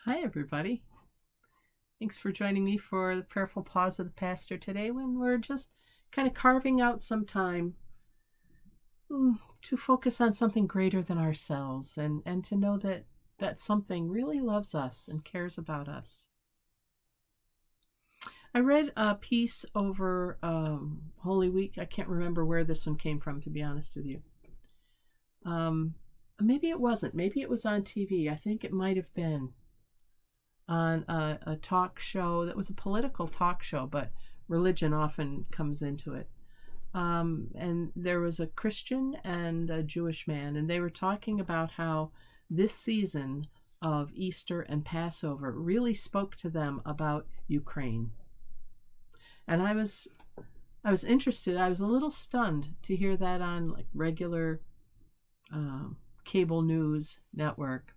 Hi, everybody. Thanks for joining me for the prayerful pause of the pastor today when we're just kind of carving out some time to focus on something greater than ourselves and to know that something really loves us and cares about us. I read a piece over Holy Week. I can't remember where this one came from, to be honest with you. Maybe it wasn't. Maybe it was on TV. I think it might have been on a talk show that was a political talk show, but religion often comes into it. And there was a Christian and a Jewish man, and they were talking about how this season of Easter and Passover really spoke to them about Ukraine. And I was interested. I was a little stunned to hear that on like regular cable news network.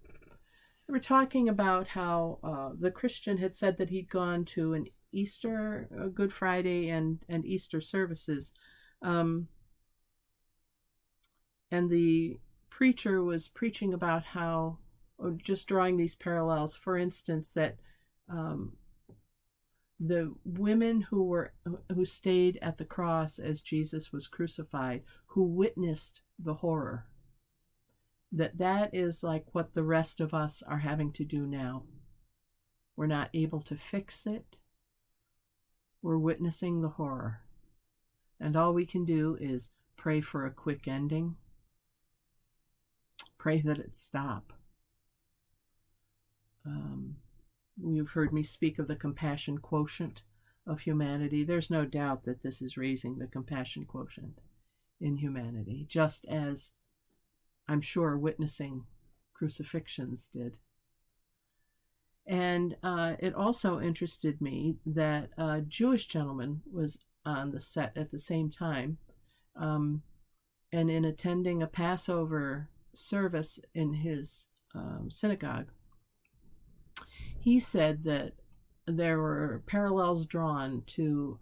We were talking about how the Christian had said that he'd gone to an Easter, Good Friday, and Easter services. And the preacher was preaching about how, or just drawing these parallels, for instance, that the women who stayed at the cross as Jesus was crucified, who witnessed the horror, that is like what the rest of us are having to do now. We're not able to fix it. We're witnessing the horror. And all we can do is pray for a quick ending. Pray that it stop. You've heard me speak of the compassion quotient of humanity. There's no doubt that this is raising the compassion quotient in humanity, just as I'm sure witnessing crucifixions did. And it also interested me that a Jewish gentleman was on the set at the same time. And in attending a Passover service in his synagogue, he said that there were parallels drawn to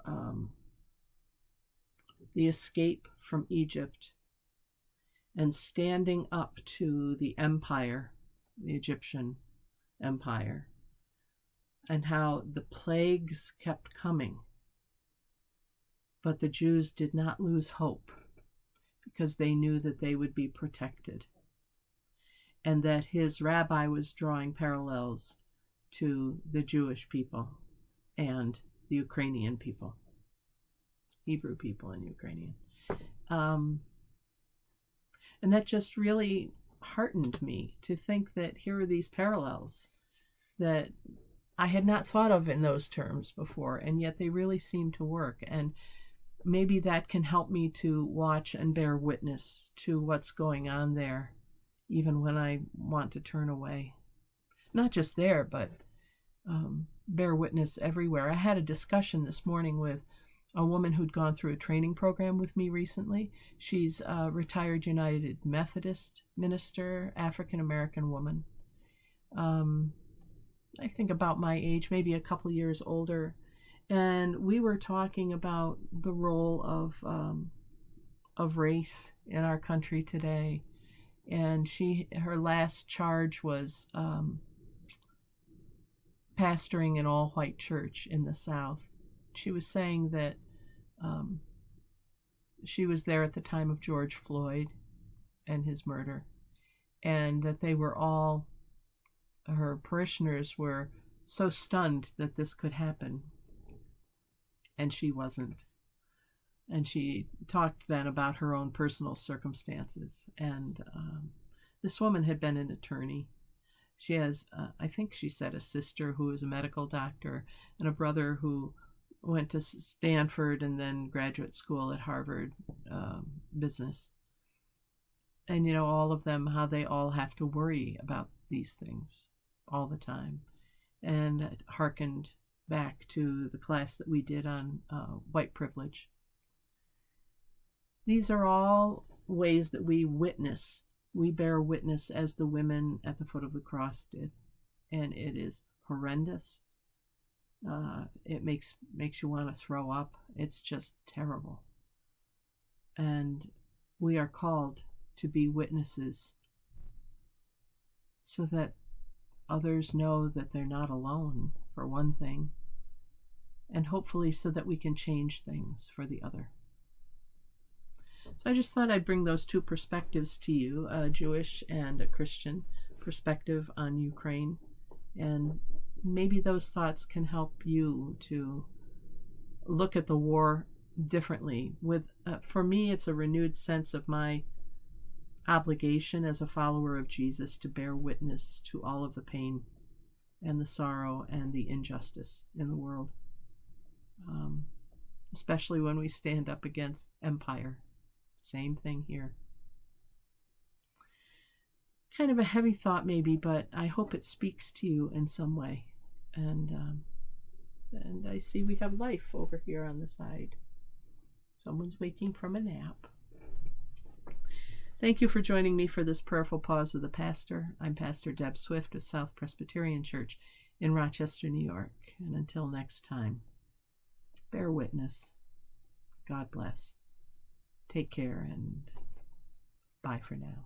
the escape from Egypt and standing up to the empire, the Egyptian empire, and how the plagues kept coming. But the Jews did not lose hope because they knew that they would be protected, and that his rabbi was drawing parallels to the Jewish people and the Ukrainian people, Hebrew people and Ukrainian. And that just really heartened me to think that here are these parallels that I had not thought of in those terms before, and yet they really seem to work. And maybe that can help me to watch and bear witness to what's going on there, even when I want to turn away. Not just there, but bear witness everywhere. I had a discussion this morning with a woman who'd gone through a training program with me recently. She's a retired United Methodist minister, African-American woman. I think about my age, maybe a couple years older. And we were talking about the role of race in our country today. And her last charge was pastoring an all-white church in the South. She was saying that she was there at the time of George Floyd and his murder, and that they were all, her parishioners were so stunned that this could happen, and she wasn't. And she talked then about her own personal circumstances. And this woman had been an attorney. She has, I think she said, a sister who is a medical doctor and a brother who went to Stanford and then graduate school at Harvard business. And, all of them, how they all have to worry about these things all the time. And it harkened back to the class that we did on white privilege. These are all ways that we witness. We bear witness as the women at the foot of the cross did. And it is horrendous. It makes you want to throw up. It's just terrible. And we are called to be witnesses so that others know that they're not alone, for one thing, and hopefully so that we can change things for the other. So I just thought I'd bring those two perspectives to you, a Jewish and a Christian perspective on Ukraine, and maybe those thoughts can help you to look at the war differently. For me, it's a renewed sense of my obligation as a follower of Jesus to bear witness to all of the pain and the sorrow and the injustice in the world, especially when we stand up against empire. Same thing here. Kind of a heavy thought maybe, but I hope it speaks to you in some way. And I see we have life over here on the side. Someone's waking from a nap. Thank you for joining me for this prayerful pause of the pastor. I'm Pastor Deb Swift of South Presbyterian Church in Rochester, New York. And until next time, bear witness. God bless. Take care and bye for now.